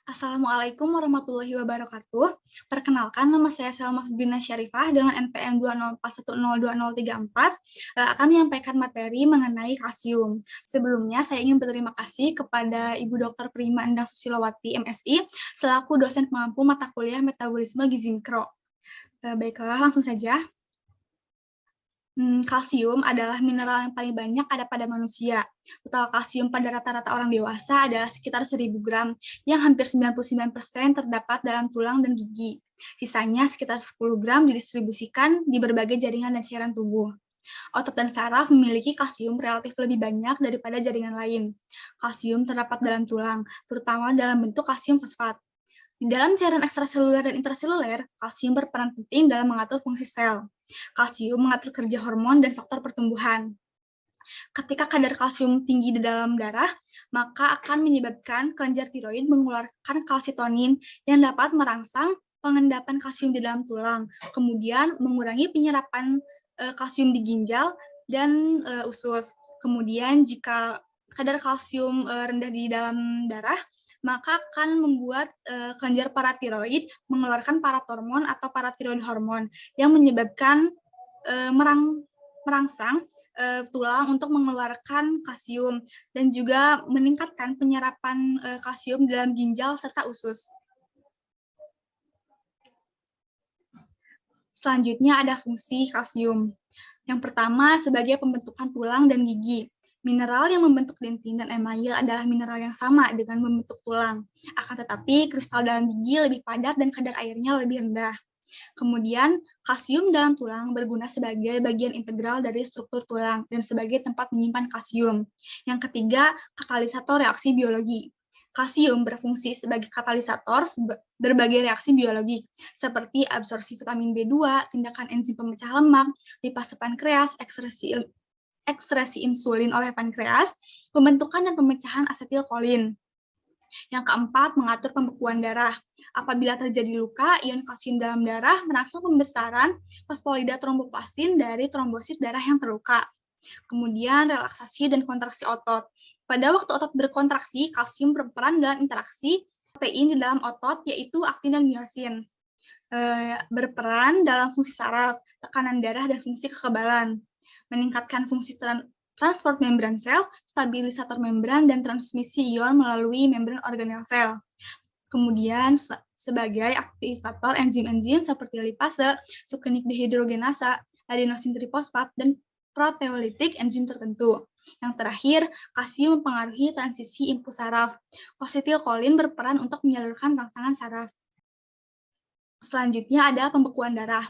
Assalamualaikum warahmatullahi wabarakatuh. Perkenalkan, nama saya Salma Fibina Syarifah dengan NPM 204102034 akan menyampaikan materi mengenai kalsium. Sebelumnya, saya ingin berterima kasih kepada Ibu Dr. Prima Endang Susilowati, MSI, selaku dosen pengampu mata kuliah Metabolisme Gizi Mikro. Baiklah, langsung saja. Kalsium adalah mineral yang paling banyak ada pada manusia. Total kalsium pada rata-rata orang dewasa adalah sekitar 1000 gram, yang hampir 99% terdapat dalam tulang dan gigi. Sisanya sekitar 10 gram didistribusikan di berbagai jaringan dan cairan tubuh. Otot dan saraf memiliki kalsium relatif lebih banyak daripada jaringan lain. Kalsium terdapat dalam tulang, terutama dalam bentuk kalsium fosfat. Di dalam cairan ekstraseluler dan intraseluler, kalsium berperan penting dalam mengatur fungsi sel. Kalsium mengatur kerja hormon dan faktor pertumbuhan. Ketika kadar kalsium tinggi di dalam darah, maka akan menyebabkan kelenjar tiroid mengeluarkan kalsitonin yang dapat merangsang pengendapan kalsium di dalam tulang, kemudian mengurangi penyerapan kalsium di ginjal dan usus. Kemudian jika kadar kalsium rendah di dalam darah, maka akan membuat kelenjar paratiroid mengeluarkan paratormon atau paratiroid hormon yang menyebabkan merangsang tulang untuk mengeluarkan kalsium dan juga meningkatkan penyerapan kalsium dalam ginjal serta usus. Selanjutnya ada fungsi kalsium. Yang pertama sebagai pembentukan tulang dan gigi. Mineral yang membentuk dentin dan email adalah mineral yang sama dengan membentuk tulang. Akan tetapi kristal dalam gigi lebih padat dan kadar airnya lebih rendah. Kemudian, kalsium dalam tulang berguna sebagai bagian integral dari struktur tulang dan sebagai tempat menyimpan kalsium. Yang ketiga, katalisator reaksi biologi. Kalsium berfungsi sebagai katalisator berbagai reaksi biologi, seperti absorpsi vitamin B2, tindakan enzim pemecah lemak, lipase pankreas, ekskresi insulin oleh pankreas, pembentukan dan pemecahan asetilkolin. Yang keempat, mengatur pembekuan darah. Apabila terjadi luka, ion kalsium dalam darah merangsang pembesaran fosfolida tromboplastin dari trombosit darah yang terluka. Kemudian, relaksasi dan kontraksi otot. Pada waktu otot berkontraksi, kalsium berperan dalam interaksi protein di dalam otot, yaitu aktin dan miosin. Berperan dalam fungsi saraf, tekanan darah, dan fungsi kekebalan. Meningkatkan fungsi transport membran sel, stabilisator membran, dan transmisi ion melalui membran organel sel. Kemudian sebagai aktivator enzim-enzim seperti lipase, succinate dehidrogenasa, adenosin trifosfat, dan proteolitik enzim tertentu. Yang terakhir, kalsium mempengaruhi transisi impuls saraf. Asetilkolin berperan untuk menyalurkan rangsangan saraf. Selanjutnya ada pembekuan darah.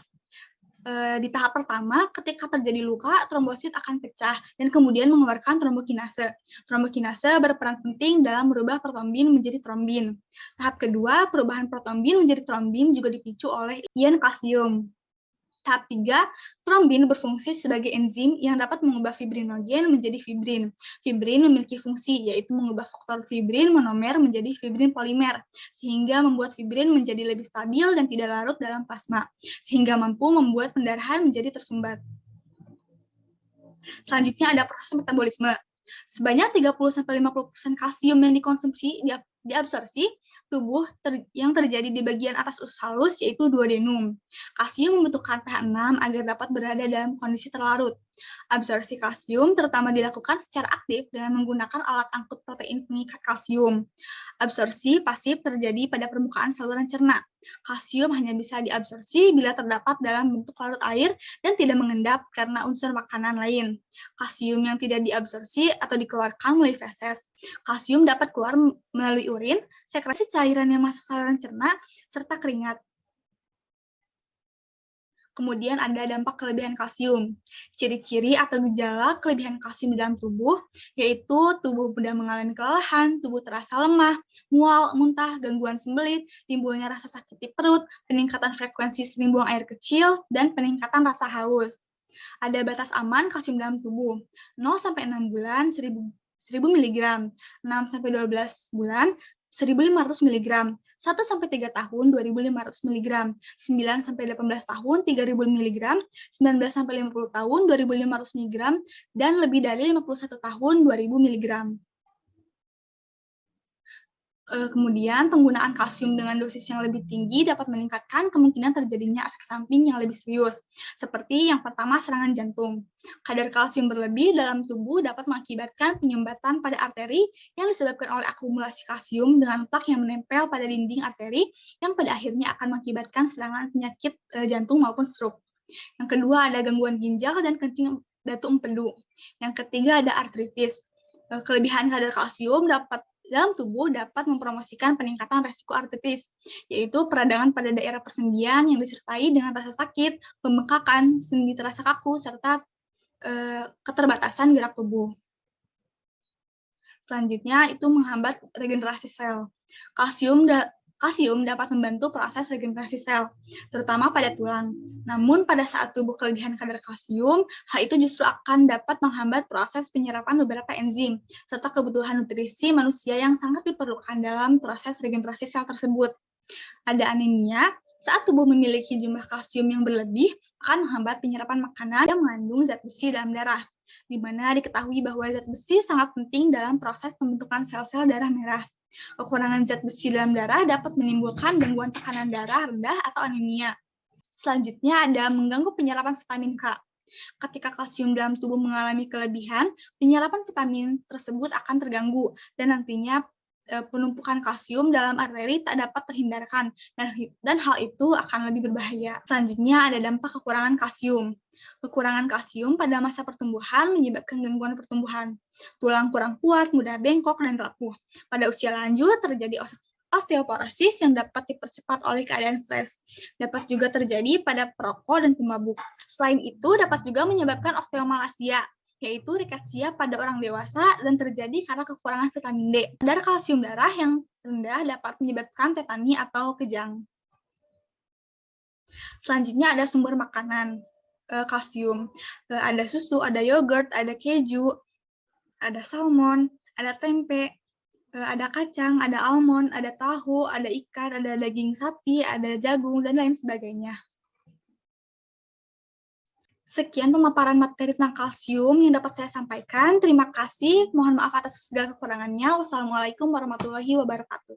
Di tahap pertama, ketika terjadi luka, trombosit akan pecah dan kemudian mengeluarkan trombokinase. Trombokinase berperan penting dalam merubah protombin menjadi trombin. Tahap kedua, perubahan protombin menjadi trombin juga dipicu oleh ion kalsium. Tahap 3, trombin berfungsi sebagai enzim yang dapat mengubah fibrinogen menjadi fibrin. Fibrin memiliki fungsi, yaitu mengubah faktor fibrin monomer menjadi fibrin polimer, sehingga membuat fibrin menjadi lebih stabil dan tidak larut dalam plasma, sehingga mampu membuat pendarahan menjadi tersumbat. Selanjutnya ada proses metabolisme. Sebanyak 30-50% kalsium yang dikonsumsi diabsorpsi tubuh yang terjadi di bagian atas usus halus, yaitu duodenum. Kalsium membutuhkan pH 6 agar dapat berada dalam kondisi terlarut. Absorpsi kalsium terutama dilakukan secara aktif dengan menggunakan alat angkut protein pengikat kalsium. Absorpsi pasif terjadi pada permukaan saluran cerna. Kalsium hanya bisa diabsorpsi bila terdapat dalam bentuk larut air dan tidak mengendap karena unsur makanan lain. Kalsium yang tidak diabsorpsi atau dikeluarkan melalui feses. Kalsium dapat keluar melalui urin, sekresi cairan yang masuk saluran cerna, serta keringat. Kemudian ada dampak kelebihan kalsium. Ciri-ciri atau gejala kelebihan kalsium di dalam tubuh, yaitu tubuh mudah mengalami kelelahan, tubuh terasa lemah, mual, muntah, gangguan sembelit, timbulnya rasa sakit di perut, peningkatan frekuensi sering buang air kecil, dan peningkatan rasa haus. Ada batas aman kalsium dalam tubuh, 0-6 bulan 1000 mg, 6-12 bulan 1.500 mg, 1-3 tahun 2.500 mg, 9-18 tahun 3.000 mg, 19-50 tahun 2.500 mg, dan lebih dari 51 tahun 2.000 mg. Kemudian, penggunaan kalsium dengan dosis yang lebih tinggi dapat meningkatkan kemungkinan terjadinya efek samping yang lebih serius, seperti yang pertama serangan jantung. Kadar kalsium berlebih dalam tubuh dapat mengakibatkan penyumbatan pada arteri yang disebabkan oleh akumulasi kalsium dengan plak yang menempel pada dinding arteri yang pada akhirnya akan mengakibatkan serangan penyakit jantung maupun stroke. Yang kedua ada gangguan ginjal dan kencing batu empedu. Yang ketiga ada artritis. Kelebihan kadar kalsium dalam tubuh dapat mempromosikan peningkatan resiko artritis, yaitu peradangan pada daerah persendian yang disertai dengan rasa sakit, pembengkakan, sendi terasa kaku, serta keterbatasan gerak tubuh. Selanjutnya, itu menghambat regenerasi sel. Kalsium dapat membantu proses regenerasi sel, terutama pada tulang. Namun, pada saat tubuh kelebihan kadar kalsium, hal itu justru akan dapat menghambat proses penyerapan beberapa enzim, serta kebutuhan nutrisi manusia yang sangat diperlukan dalam proses regenerasi sel tersebut. Ada anemia, saat tubuh memiliki jumlah kalsium yang berlebih, akan menghambat penyerapan makanan yang mengandung zat besi dalam darah, di mana diketahui bahwa zat besi sangat penting dalam proses pembentukan sel-sel darah merah. Kekurangan zat besi dalam darah dapat menimbulkan gangguan tekanan darah rendah atau anemia. Selanjutnya ada mengganggu penyerapan vitamin K. Ketika kalsium dalam tubuh mengalami kelebihan, penyerapan vitamin tersebut akan terganggu dan nantinya penumpukan kalsium dalam arteri tak dapat terhindarkan dan hal itu akan lebih berbahaya. Selanjutnya ada dampak kekurangan kalsium. Kekurangan kalsium pada masa pertumbuhan menyebabkan gangguan pertumbuhan. Tulang kurang kuat, mudah bengkok, dan rapuh. Pada usia lanjut terjadi osteoporosis yang dapat dipercepat oleh keadaan stres. Dapat juga terjadi pada perokok dan pemabuk. Selain itu dapat juga menyebabkan osteomalasia, yaitu riketsia pada orang dewasa dan terjadi karena kekurangan vitamin D. Kadar kalsium darah yang rendah dapat menyebabkan tetani atau kejang. Selanjutnya ada sumber makanan kalsium. Ada susu, ada yogurt, ada keju, ada salmon, ada tempe, ada kacang, ada almond, ada tahu, ada ikan, ada daging sapi, ada jagung, dan lain sebagainya. Sekian pemaparan materi tentang kalsium yang dapat saya sampaikan. Terima kasih. Mohon maaf atas segala kekurangannya. Wassalamualaikum warahmatullahi wabarakatuh.